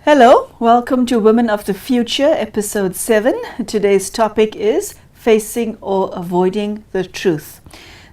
Hello, welcome to Women of the Future, episode 7. Today's topic is facing or avoiding the truth.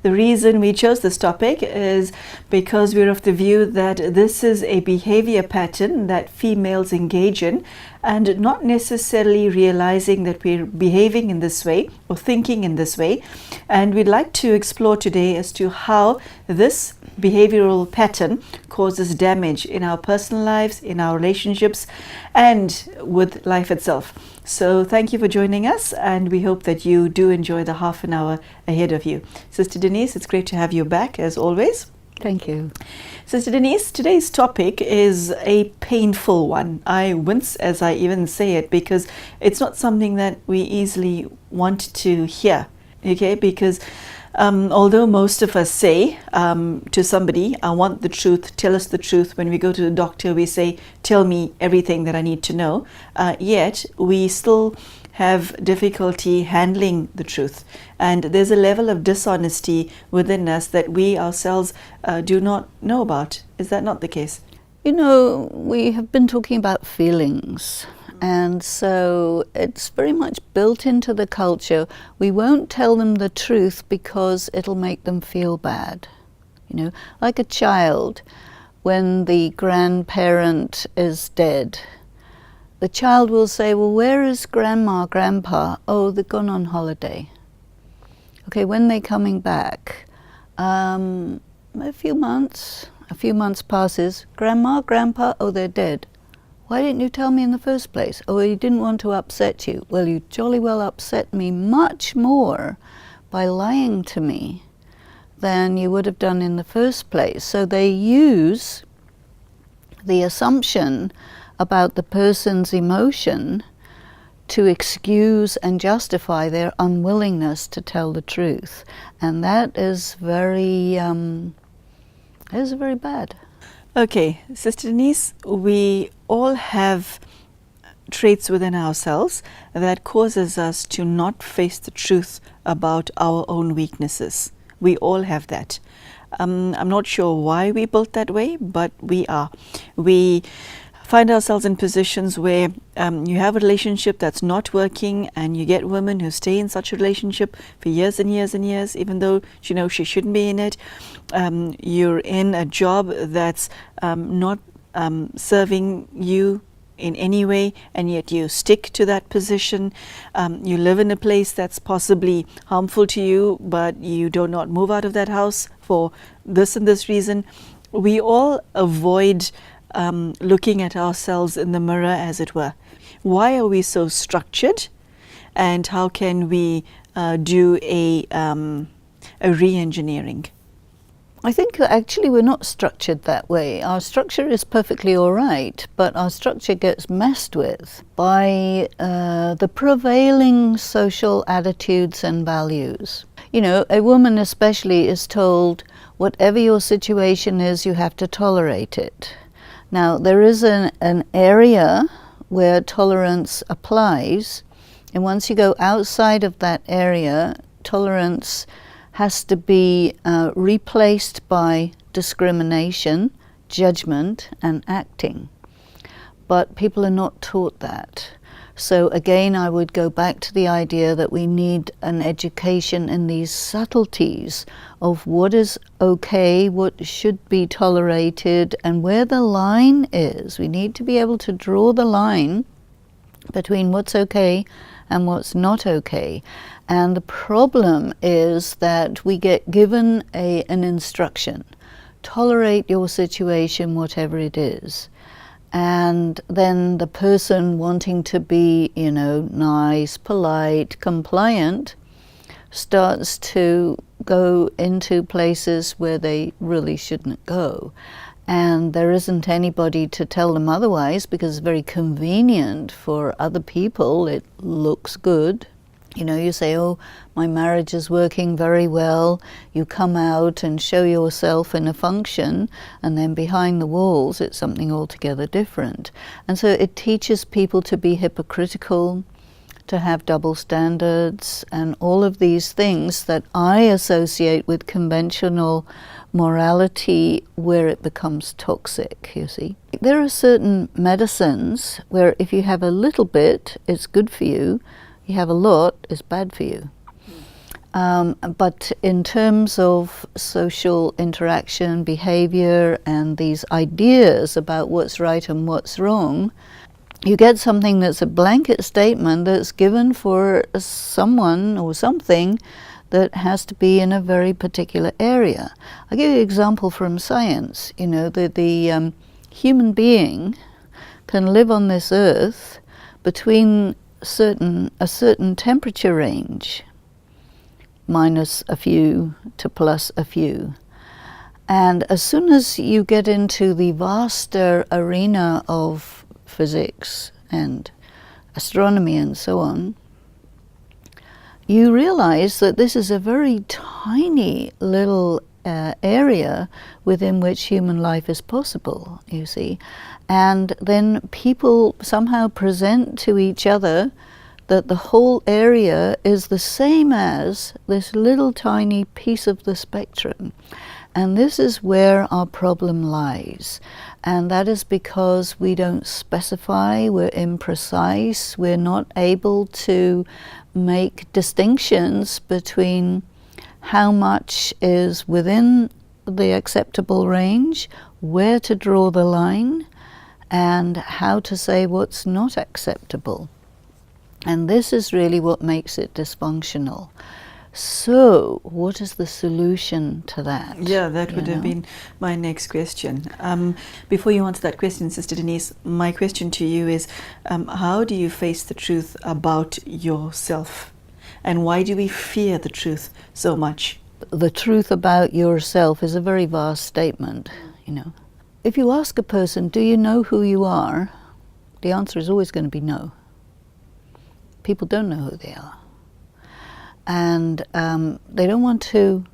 The reason we chose this topic is because we're of the view that this is a behavior pattern that females engage in and not necessarily realizing that we're behaving in this way or thinking in this way. And we'd like to explore today as to how this behavioral pattern causes damage in our personal lives, in our relationships, and with life itself. So thank you for joining us, and we hope that you do enjoy the half an hour ahead of you. Sister Denise, it's great to have you back as always. Thank you. Sister Denise, today's topic is a painful one. I wince as I even say it because it's not something that we easily want to hear, okay? Because although most of us say to somebody, I want the truth, tell us the truth. When we go to the doctor, we say, tell me everything that I need to know. Yet we still have difficulty handling the truth. And there's a level of dishonesty within us that we ourselves do not know about. Is that not the case? You know, we have been talking about feelings. And so it's very much built into the culture. We won't tell them the truth because it'll make them feel bad. You know, like a child, when the grandparent is dead, the child will say, well, where is grandma, grandpa? Oh, they've gone on holiday. Okay, when they're coming back, a few months passes, grandma, grandpa, oh, they're dead. Why didn't you tell me in the first place? Oh, he didn't want to upset you. Well, you jolly well upset me much more by lying to me than you would have done in the first place. So they use the assumption about the person's emotion to excuse and justify their unwillingness to tell the truth. And that is very bad. Okay, Sister Denise, we all have traits within ourselves that causes us to not face the truth about our own weaknesses. We all have that. I'm not sure why we built that way, but we are. We find ourselves in positions where you have a relationship that's not working, and you get women who stay in such a relationship for years and years and years, even though she knows she shouldn't be in it. You're in a job that's not serving you in any way, and yet you stick to that position. You live in a place that's possibly harmful to you, but you do not move out of that house for this and this reason. We all avoid looking at ourselves in the mirror, as it were. Why are we so structured, and how can we do a re-engineering? I think actually we're not structured that way. Our structure is perfectly all right, but our structure gets messed with by the prevailing social attitudes and values. You know, a woman especially is told, whatever your situation is, you have to tolerate it. Now, there is an area where tolerance applies, and once you go outside of that area, tolerance has to be replaced by discrimination, judgment, and acting. But people are not taught that. So again, I would go back to the idea that we need an education in these subtleties of what is okay, what should be tolerated, and where the line is. We need to be able to draw the line between what's okay and what's not okay. And the problem is that we get given an instruction. Tolerate your situation, whatever it is. And then the person wanting to be, you know, nice, polite, compliant, starts to go into places where they really shouldn't go. And there isn't anybody to tell them otherwise, because it's very convenient for other people. It looks good. You know, you say, oh, my marriage is working very well. You come out and show yourself in a function, and then behind the walls, it's something altogether different. And so it teaches people to be hypocritical, to have double standards and all of these things that I associate with conventional morality where it becomes toxic, you see. There are certain medicines where if you have a little bit, it's good for you. You have a lot, it's bad for you. But in terms of social interaction, behavior, and these ideas about what's right and what's wrong, you get something that's a blanket statement that's given for someone or something that has to be in a very particular area. I'll give you an example from science. You know, the human being can live on this earth between a certain temperature range, minus a few to plus a few. And as soon as you get into the vaster arena of physics and astronomy and so on, you realize that this is a very tiny little area within which human life is possible, you see. And then people somehow present to each other that the whole area is the same as this little tiny piece of the spectrum. And this is where our problem lies. And that is because we don't specify, we're imprecise, we're not able to make distinctions between how much is within the acceptable range, where to draw the line, and how to say what's not acceptable. And this is really what makes it dysfunctional. So, what is the solution to that? Yeah, that would have been my next question. Before you answer that question, Sister Denise, my question to you is, how do you face the truth about yourself? And why do we fear the truth so much? The truth about yourself is a very vast statement, you know. If you ask a person, do you know who you are? The answer is always going to be no. People don't know who they are. And they don't want to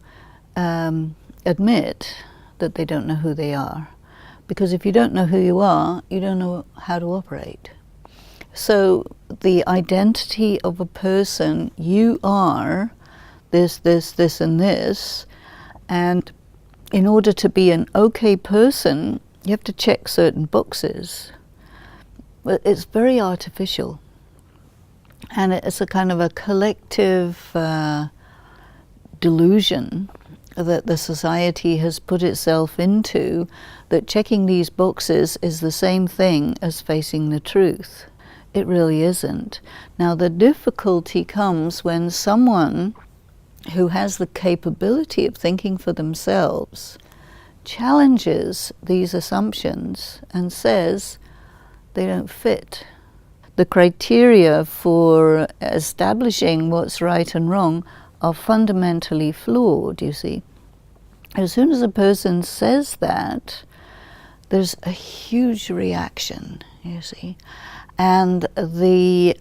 admit that they don't know who they are. Because if you don't know who you are, you don't know how to operate. So the identity of a person, you are this, and this. And in order to be an okay person, you have to check certain boxes. But it's very artificial. And it's a kind of a collective delusion that the society has put itself into, that checking these boxes is the same thing as facing the truth. It really isn't. Now, the difficulty comes when someone who has the capability of thinking for themselves challenges these assumptions and says they don't fit. The criteria for establishing what's right and wrong are fundamentally flawed, you see. As soon as a person says that, there's a huge reaction, you see. And the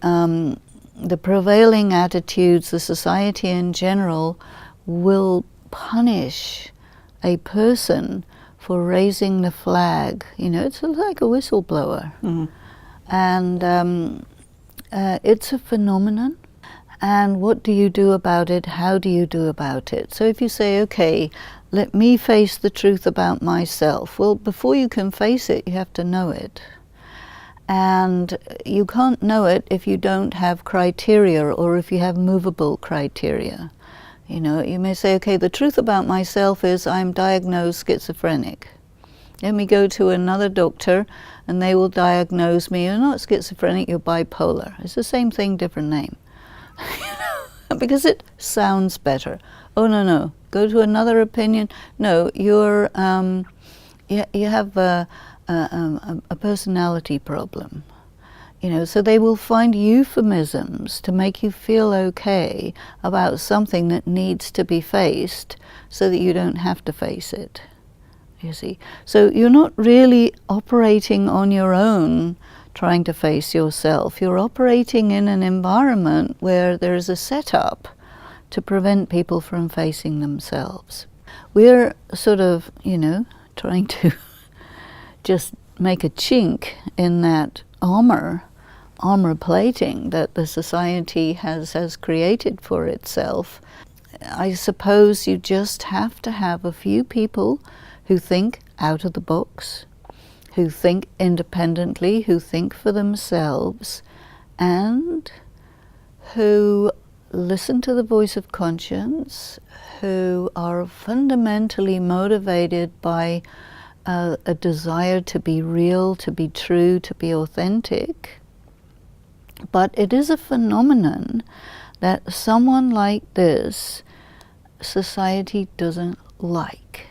prevailing attitudes, the society in general, will punish a person for raising the flag. You know, it's like a whistleblower. Mm-hmm. And it's a phenomenon. And what do you do about it? How do you do about it? So if you say, okay, let me face the truth about myself. Well, before you can face it, you have to know it. And you can't know it if you don't have criteria or if you have movable criteria. You know, you may say, okay, the truth about myself is I'm diagnosed schizophrenic. Let me go to another doctor and they will diagnose me. You're not schizophrenic, you're bipolar. It's the same thing, different name. Because it sounds better. Oh, no. Go to another opinion. No, you're, you have a personality problem. You know, so they will find euphemisms to make you feel okay about something that needs to be faced so that you don't have to face it. You see? So you're not really operating on your own trying to face yourself. You're operating in an environment where there is a setup to prevent people from facing themselves. We're sort of, you know, trying to just make a chink in that armor armor plating that the society has created for itself. I suppose you just have to have a few people who think out of the box, who think independently, who think for themselves, and who listen to the voice of conscience, who are fundamentally motivated by a desire to be real, to be true, to be authentic. But it is a phenomenon that someone like this society doesn't like.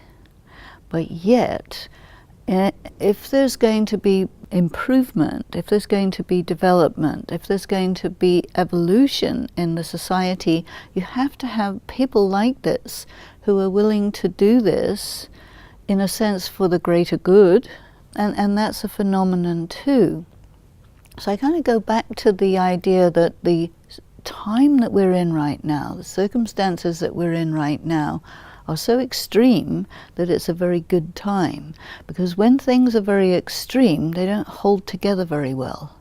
But yet, if there's going to be improvement, if there's going to be development, if there's going to be evolution in the society, you have to have people like this who are willing to do this, in a sense, for the greater good, and that's a phenomenon too. So I kind of go back to the idea that the time that we're in right now, the circumstances that we're in right now, are so extreme that it's a very good time. Because when things are very extreme, they don't hold together very well.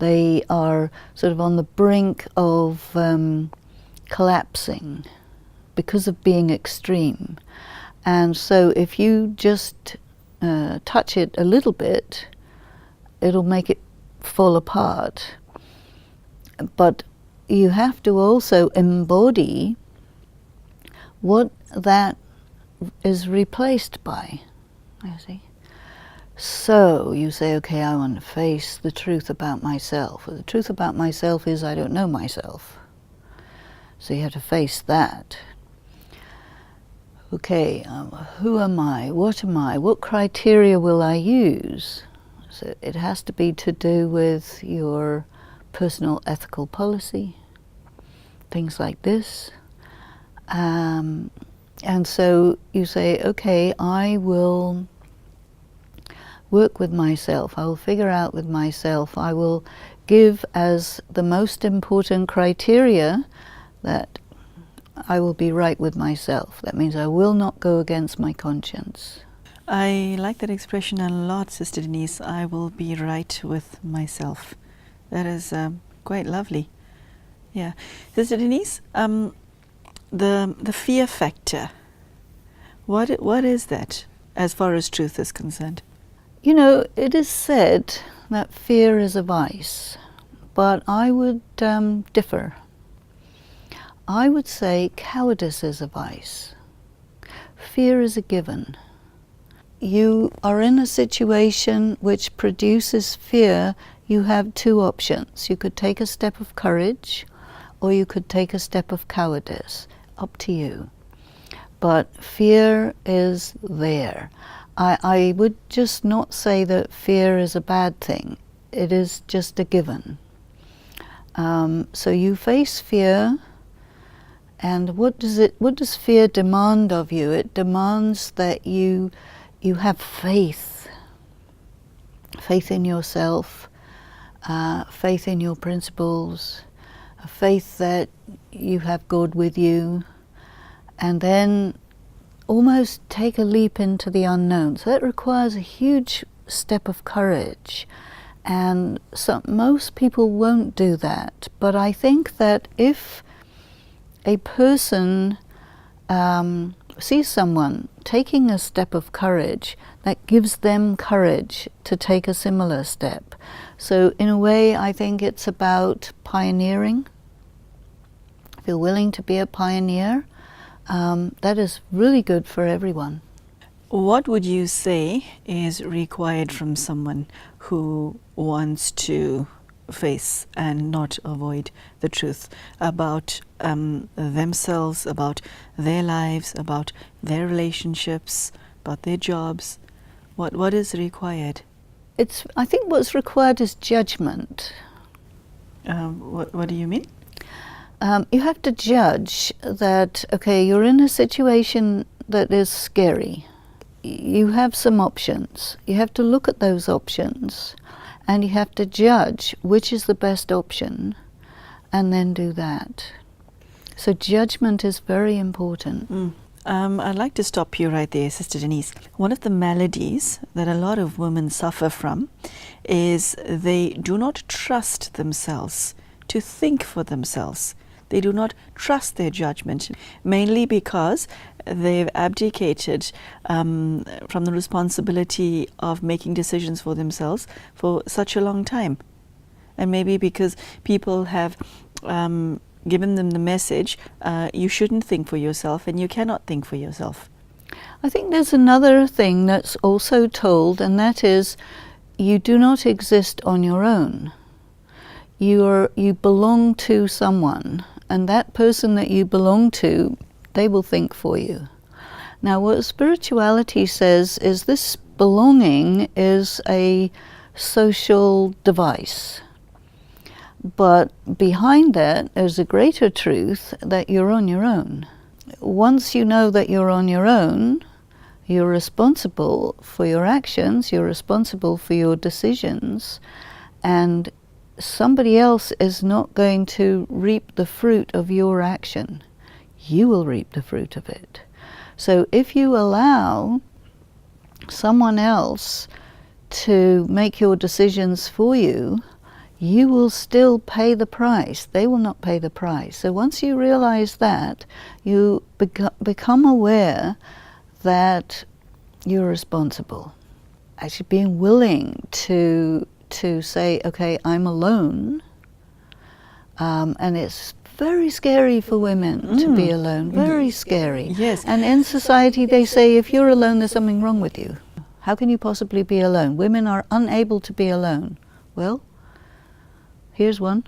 They are sort of on the brink of collapsing because of being extreme. And so if you just touch it a little bit, it'll make it fall apart. But you have to also embody what that is replaced by, you see. So you say, okay, I want to face the truth about myself. Well, the truth about myself is I don't know myself. So you have to face that. Okay, who am I? What am I? What criteria will I use? So it has to be to do with your personal ethical policy, things like this. And so you say, okay, I will work with myself. I will figure out with myself. I will give as the most important criteria that I will be right with myself. That means I will not go against my conscience. I like that expression a lot, Sister Denise. I will be right with myself. That is quite lovely. Yeah. Sister Denise, the fear factor, what is that as far as truth is concerned? You know, it is said that fear is a vice, but I would differ. I would say cowardice is a vice. Fear is a given. You are in a situation which produces fear. You have two options. You could take a step of courage, or you could take a step of cowardice. Up to you. But fear is there. I would just not say that fear is a bad thing. It is just a given. So you face fear, and what does fear demand of you? It demands that you have faith. Faith in yourself, faith in your principles, a faith that you have God with you, and then almost take a leap into the unknown. So that requires a huge step of courage, and so most people won't do that. But I think that if a person sees someone taking a step of courage, that gives them courage to take a similar step. So in a way, I think it's about pioneering. If you're willing to be a pioneer, that is really good for everyone. What would you say is required from someone who wants to face and not avoid the truth about themselves, about their lives, about their relationships, about their jobs? What is required? I think what's required is judgment. What do you mean? You have to judge that, okay, you're in a situation that is scary. You have some options. You have to look at those options, and you have to judge which is the best option, and then do that. So judgment is very important. I'd like to stop you right there, Sister Denise. One of the maladies that a lot of women suffer from is they do not trust themselves to think for themselves. They do not trust their judgment, mainly because they've abdicated from the responsibility of making decisions for themselves for such a long time. And maybe because people have given them the message, you shouldn't think for yourself and you cannot think for yourself. I think there's another thing that's also told, and that is you do not exist on your own. You belong to someone, and that person that you belong to, they will think for you. Now, what spirituality says is this belonging is a social device. But behind that is a greater truth that you're on your own. Once you know that you're on your own, you're responsible for your actions, you're responsible for your decisions, and somebody else is not going to reap the fruit of your action. You will reap the fruit of it. So if you allow someone else to make your decisions for you, you will still pay the price. They will not pay the price. So once you realize that, you become aware that you're responsible. Actually being willing to say, okay, I'm alone, and it's very scary for women to be alone, very scary. Yes. And in society they say, if you're alone, there's something wrong with you. How can you possibly be alone? Women are unable to be alone. Well, here's one.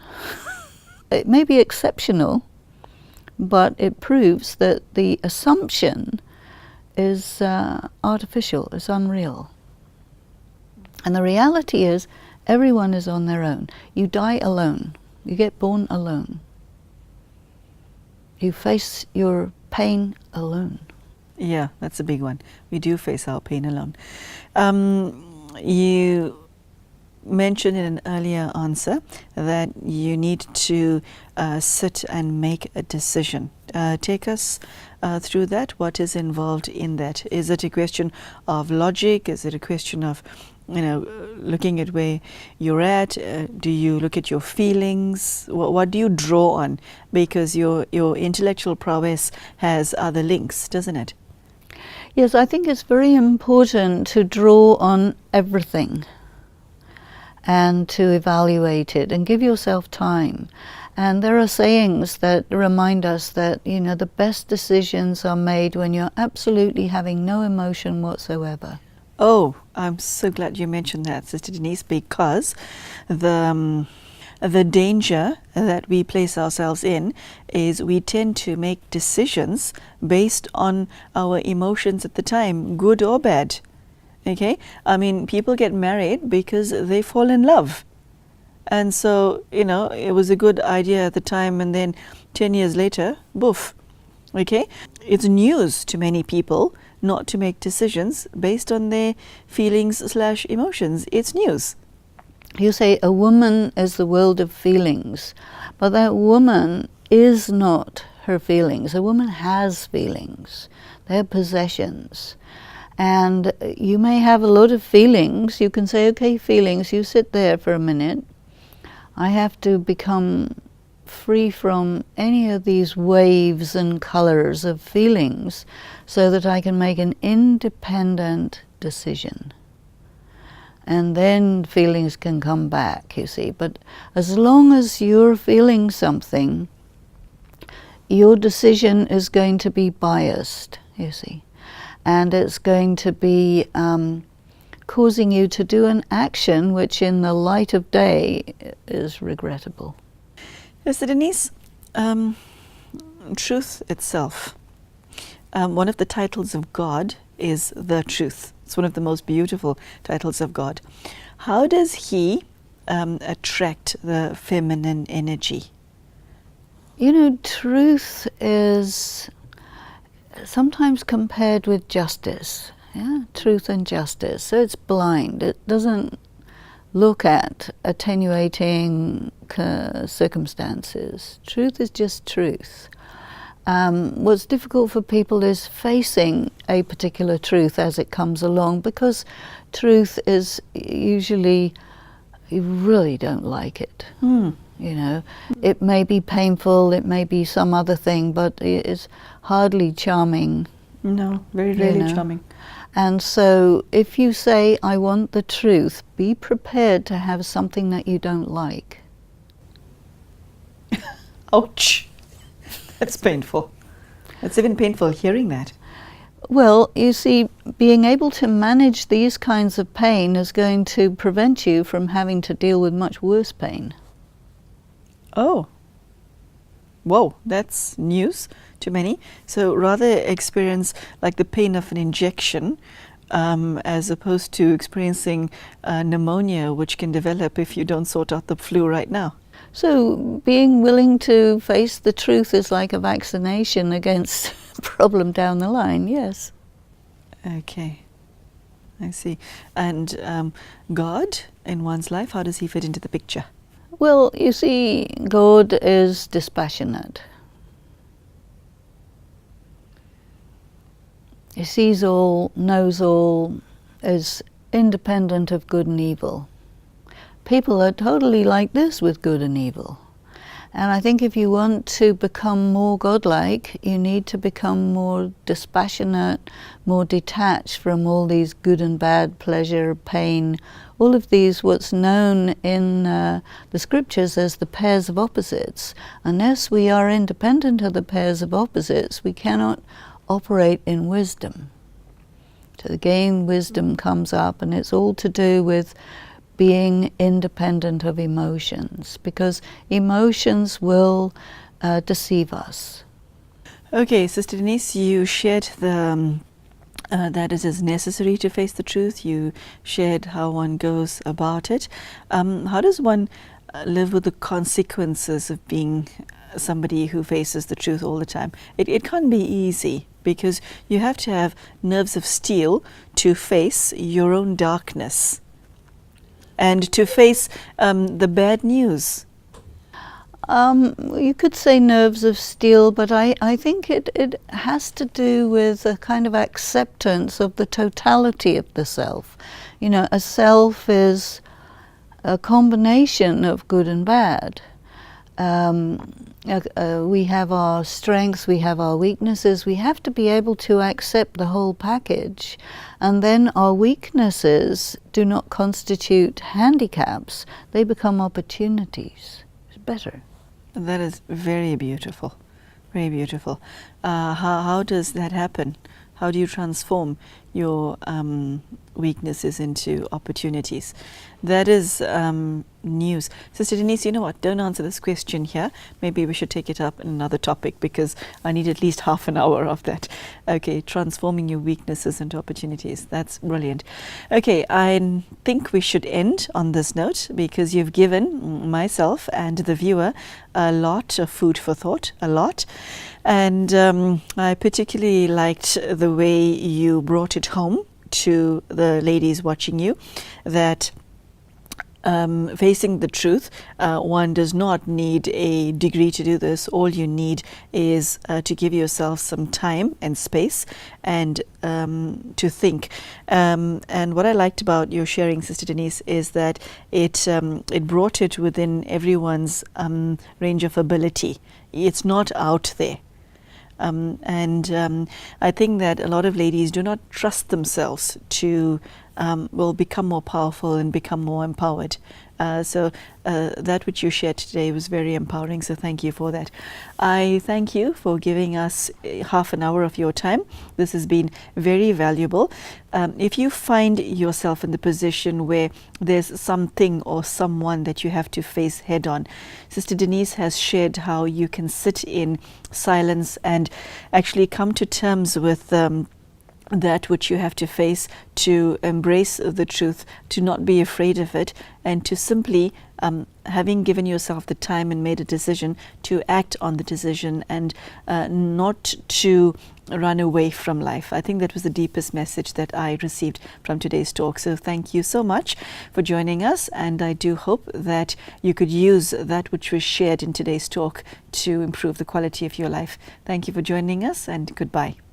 It may be exceptional, but it proves that the assumption is artificial, is unreal. And the reality is, everyone is on their own. You die alone. You get born alone. You face your pain alone. Yeah, that's a big one. We do face our pain alone. You mentioned in an earlier answer that you need to sit and make a decision. Take us through that. What is involved in that? Is it a question of logic? Is it a question of, looking at where you're at? Do you look at your feelings? What do you draw on? Because your intellectual prowess has other links, doesn't it? Yes, I think it's very important to draw on everything and to evaluate it and give yourself time. And there are sayings that remind us that, the best decisions are made when you're absolutely having no emotion whatsoever. Oh, I'm so glad you mentioned that, Sister Denise, because the danger that we place ourselves in is we tend to make decisions based on our emotions at the time, good or bad. Okay? I mean, people get married because they fall in love. And so, it was a good idea at the time, and then 10 years later, boof. Okay? It's news to many people not to make decisions based on their feelings/emotions. It's news. You say a woman is the world of feelings, but that woman is not her feelings. A woman has feelings. They're possessions. And you may have a lot of feelings. You can say, okay, feelings, you sit there for a minute. I have to become free from any of these waves and colors of feelings so that I can make an independent decision. And then feelings can come back, you see. But as long as you're feeling something, your decision is going to be biased, you see. And it's going to be causing you to do an action which in the light of day is regrettable. Sister Denise, truth itself. One of the titles of God is the truth. It's one of the most beautiful titles of God. How does He attract the feminine energy? Truth is sometimes compared with justice. Yeah, truth and justice. So it's blind. It doesn't look at attenuating circumstances. Truth is just truth. What's difficult for people is facing a particular truth as it comes along, because truth is usually, you really don't like it. You know, it may be painful, it may be some other thing, but it's hardly charming. No, very rarely charming. And so if you say, I want the truth, be prepared to have something that you don't like. Ouch. That's painful. It's even painful hearing that. Well, you see, being able to manage these kinds of pain is going to prevent you from having to deal with much worse pain. Oh. Whoa, that's news to many. So rather experience like the pain of an injection as opposed to experiencing pneumonia, which can develop if you don't sort out the flu right now. So being willing to face the truth is like a vaccination against a problem down the line, yes. Okay, I see. And God in one's life, how does he fit into the picture? Well, you see, God is dispassionate. He sees all, knows all, is independent of good and evil. People are totally like this with good and evil. And I think if you want to become more godlike, you need to become more dispassionate, more detached from all these good and bad, pleasure, pain, all of these what's known in the scriptures as the pairs of opposites. Unless we are independent of the pairs of opposites, we cannot operate in wisdom. So again, wisdom comes up, and it's all to do with being independent of emotions, because emotions will deceive us. Okay, Sister Denise, you shared the that it is necessary to face the truth. You shared how one goes about it. How does one live with the consequences of being somebody who faces the truth all the time? It can't be easy, because you have to have nerves of steel to face your own darkness and to face the bad news. You could say nerves of steel, but I think it has to do with a kind of acceptance of the totality of the self. You know, a self is a combination of good and bad. We have our strengths, we have our weaknesses. We have to be able to accept the whole package. And then our weaknesses do not constitute handicaps. They become opportunities. It's better. That is very beautiful, very beautiful. How does that happen? How do you transform your weaknesses into opportunities? That is news. Sister Denise, you know what? Don't answer this question here. Maybe we should take it up in another topic, because I need at least half an hour of that. Okay, transforming your weaknesses into opportunities. That's brilliant. Okay, I think we should end on this note, because you've given myself and the viewer a lot of food for thought, a lot. And I particularly liked the way you brought it home to the ladies watching you, that facing the truth, one does not need a degree to do this. All you need is to give yourself some time and space and to think. And what I liked about your sharing, Sister Denise, is that it brought it within everyone's range of ability. It's not out there. And I think that a lot of ladies do not trust themselves to become more powerful and become more empowered. So that which you shared today was very empowering, so thank you for that. I thank you for giving us half an hour of your time. This has been very valuable. If you find yourself in the position where there's something or someone that you have to face head on, Sister Denise has shared how you can sit in silence and actually come to terms with that which you have to face, to embrace the truth, to not be afraid of it, and to simply, having given yourself the time and made a decision, to act on the decision and not to run away from life. I think that was the deepest message that I received from today's talk. So thank you so much for joining us, and I do hope that you could use that which was shared in today's talk to improve the quality of your life. Thank you for joining us, and goodbye.